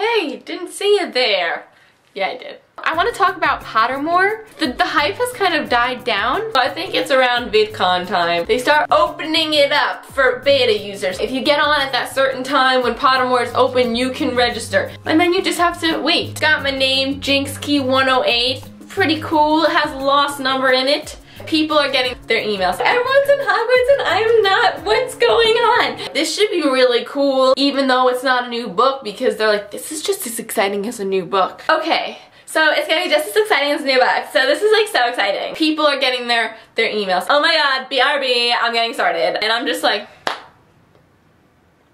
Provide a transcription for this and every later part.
hey, didn't see you there. Yeah, I did. I want to talk about Pottermore. The hype has kind of died down. I think it's around VidCon time. They start opening it up for beta users. If you get on at that certain time when Pottermore is open, you can register. And then you just have to wait. It's got my name, JinxKey108. Pretty cool. It has a lost number in it. People are getting their emails. Everyone's in Hogwarts and I'm not. What's going on? This should be really cool, even though it's not a new book, because they're like, this is just as exciting as a new book. Okay, so it's gonna be just as exciting as a new book. So this is like so exciting. People are getting their emails. Oh my god, BRB, I'm getting started. And I'm just like,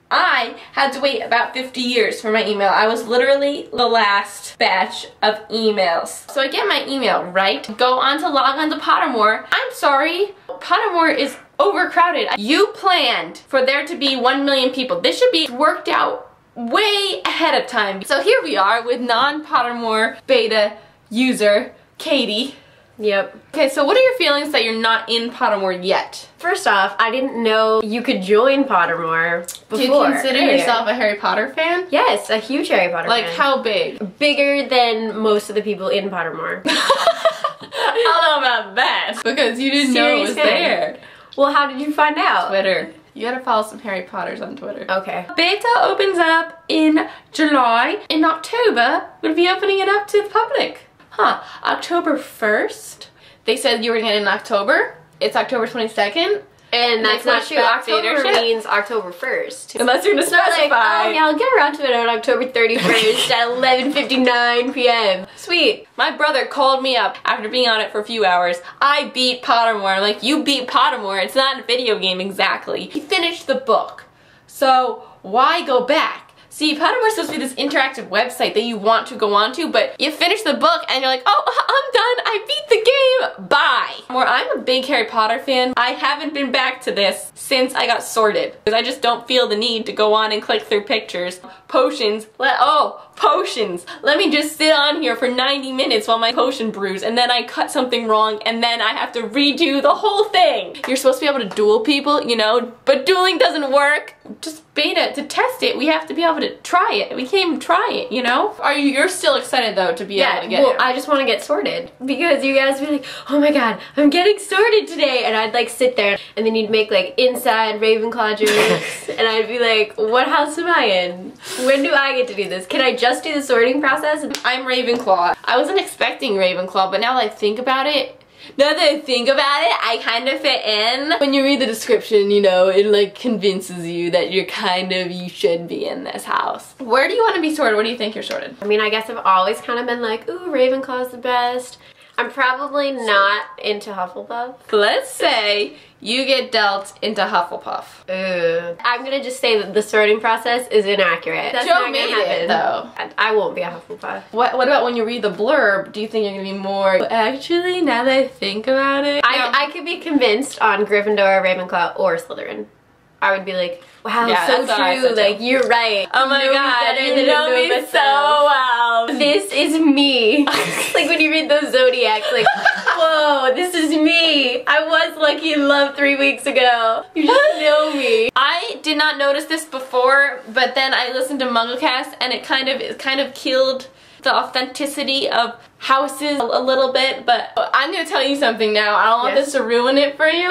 I had to wait about 50 years for my email. I was literally the last batch of emails. So I get my email, right? Go on to log on to Pottermore. I'm sorry, Pottermore is overcrowded. You planned for there to be 1 million people. This should be worked out way ahead of time. So here we are with non-Pottermore beta user, Katie. Yep. Okay, so what are your feelings that you're not in Pottermore yet? First off, I didn't know you could join Pottermore before. Do you consider yourself a Harry Potter fan? Yes, a huge Harry Potter fan. Like how big? Bigger than most of the people in Pottermore. I don't know about that. Because you didn't know it was there. Well, how did you find out? Twitter. You gotta follow some Harry Potters on Twitter. Okay. Beta opens up in July. In October, we'll be opening it up to the public. Huh, October 1st? They said you were gonna get it in October. It's October 22nd. And that's not true. October means October 1st. Unless you're gonna specify. Like, oh yeah, I'll get around to it on October 31st at 11:59 p.m. Sweet. My brother called me up after being on it for a few hours. I beat Pottermore. I'm like, you beat Pottermore. It's not a video game exactly. You finished the book. So why go back? See, Pottermore's supposed to be this interactive website that you want to go on to, but you finish the book and you're like, oh, I'm done, I beat the game, bye. I'm a big Harry Potter fan. I haven't been back to this since I got sorted, because I just don't feel the need to go on and click through pictures. Potions, potions. Let me just sit on here for 90 minutes while my potion brews, and then I cut something wrong, and then I have to redo the whole thing. You're supposed to be able to duel people, you know, but dueling doesn't work. Just beta, to test it, we have to be able to try it. We can't even try it, you know? You're still excited though to be able to get it? I just want to get sorted. Because you guys be like, oh my god, I'm getting sorted today. And I'd like sit there and then you'd make like inside Ravenclaw drinks. And I'd be like, what house am I in? When do I get to do this? Can I just do the sorting process? I'm Ravenclaw. I wasn't expecting Ravenclaw, but now that I think about it, I kind of fit in. When you read the description, you know, it like convinces you that you should be in this house. Where do you want to be sorted? Where do you think you're sorted? I mean, I guess I've always kind of been like, ooh, Ravenclaw's the best. I'm probably not into Hufflepuff. Let's say you get dealt into Hufflepuff. I'm gonna just say that the sorting process is inaccurate. That's not gonna happen. Though. I won't be a Hufflepuff. What about when you read the blurb? Do you think you're gonna be more, actually, now that I think about it? I could be convinced on Gryffindor, Ravenclaw, or Slytherin. I would be like, wow, yeah, so true, like, you're right. Oh my god, you know me so well. This is me. Like when you read those zodiacs, like, whoa, this is me. I was lucky in love 3 weeks ago. You just know me. I did not notice this before, but then I listened to MuggleCast and it kind of killed the authenticity of houses a little bit, but I'm gonna tell you something now. I don't want this to ruin it for you.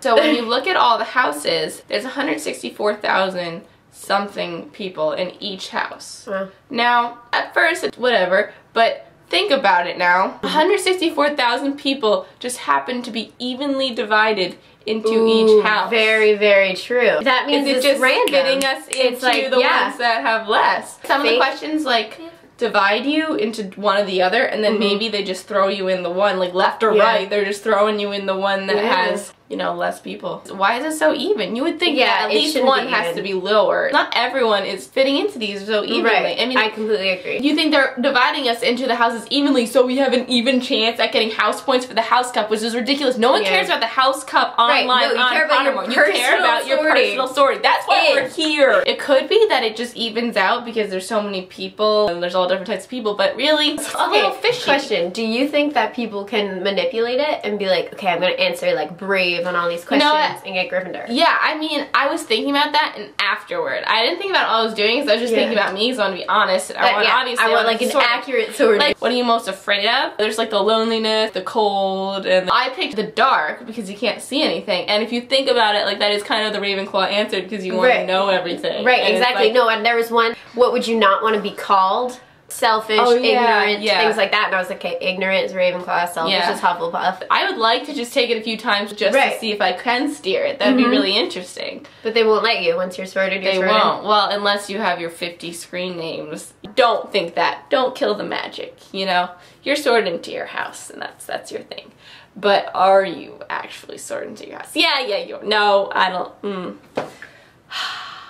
So when you look at all the houses, there's 164,000 something people in each house. Now, at first, it's whatever, but think about it now. 164,000 people just happen to be evenly divided into each house. Very, very true. That means it's just random. Fitting us into like, the ones that have less. Some of the questions like divide you into one or the other, and then maybe they just throw you in the one, like left or right, they're just throwing you in the one that has, you know, less people. Why is it so even? You would think that at least one has to be lower. Not everyone is fitting into these so evenly. Right. I mean, I completely agree. You think they're dividing us into the houses evenly so we have an even chance at getting house points for the house cup, which is ridiculous. No one cares about the house cup online on Pottermore. You care about your personal sorting. That's why we're here. It could be that it just evens out because there's so many people and there's all different types of people, but really, it's a little fishy. Question, do you think that people can manipulate it and be like, okay, I'm gonna answer like brave brave on all these questions and get Gryffindor. Yeah, I mean, I was thinking about that, and afterward, I didn't think about all I was doing, because I was just thinking about me, because I want to be honest. I want like an accurate sorting. Like, what are you most afraid of? There's like the loneliness, the cold, and I picked the dark because you can't see anything. And if you think about it, like that is kind of the Ravenclaw answer, because you want to know everything. Right, and exactly. like, no, and there was one, what would you not want to be called? Selfish, ignorant, things like that. And I was like, okay, ignorant is Ravenclaw, selfish is Hufflepuff. I would like to just take it a few times just to see if I can steer it. That'd be really interesting. But they won't let you once you're sorted. They won't. Well, unless you have your 50 screen names. Don't think that. Don't kill the magic, you know? You're sorted into your house, and that's your thing. But are you actually sorted into your house? Yeah, you are. No, I don't.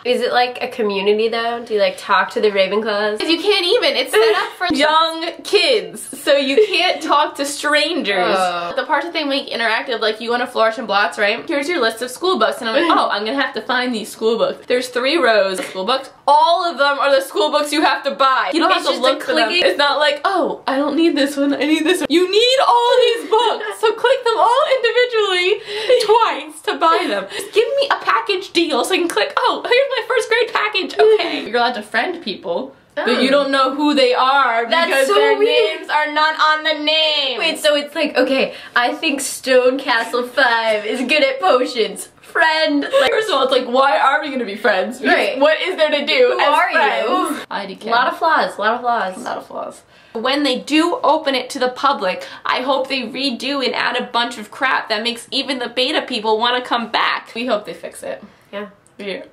Is it like a community though? Do you like talk to the Ravenclaws? You can't even. It's set up for young kids, so you can't talk to strangers. The parts that they make interactive, like you want to Flourish and Blots, right? Here's your list of school books, and I'm like, oh, I'm gonna have to find these school books. There's 3 rows of school books. All of them are the school books you have to buy. You don't have to look for them. It's not like, oh, I don't need this one, I need this one. You need all of these books, so click them all individually twice to buy them. Just give me a package deal so I can click, oh, here's my first grade package. Okay. You're allowed to friend people, but you don't know who they are because their names are not on the name. Wait, so it's like, okay, I think Stone Castle 5 is good at potions. Friend. Like, first of all, it's like, why are we gonna be friends? Because what is there to do Who are you? A lot of flaws, a lot of flaws. A lot of flaws. When they do open it to the public, I hope they redo and add a bunch of crap that makes even the beta people want to come back. We hope they fix it. Yeah.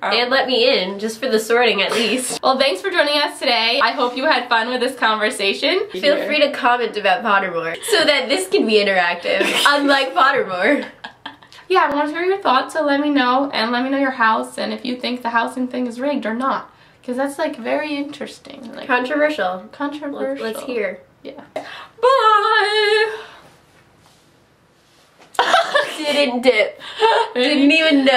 And let me in, just for the sorting at least. Well, thanks for joining us today. I hope you had fun with this conversation. Feel free to comment about Pottermore so that this can be interactive, unlike Pottermore. Yeah, I want to hear your thoughts, so let me know, and let me know your house, and if you think the housing thing is rigged or not. Because that's, like, very interesting. Like, controversial. Controversial. Let's hear. Yeah. Bye! Didn't dip. Didn't even know.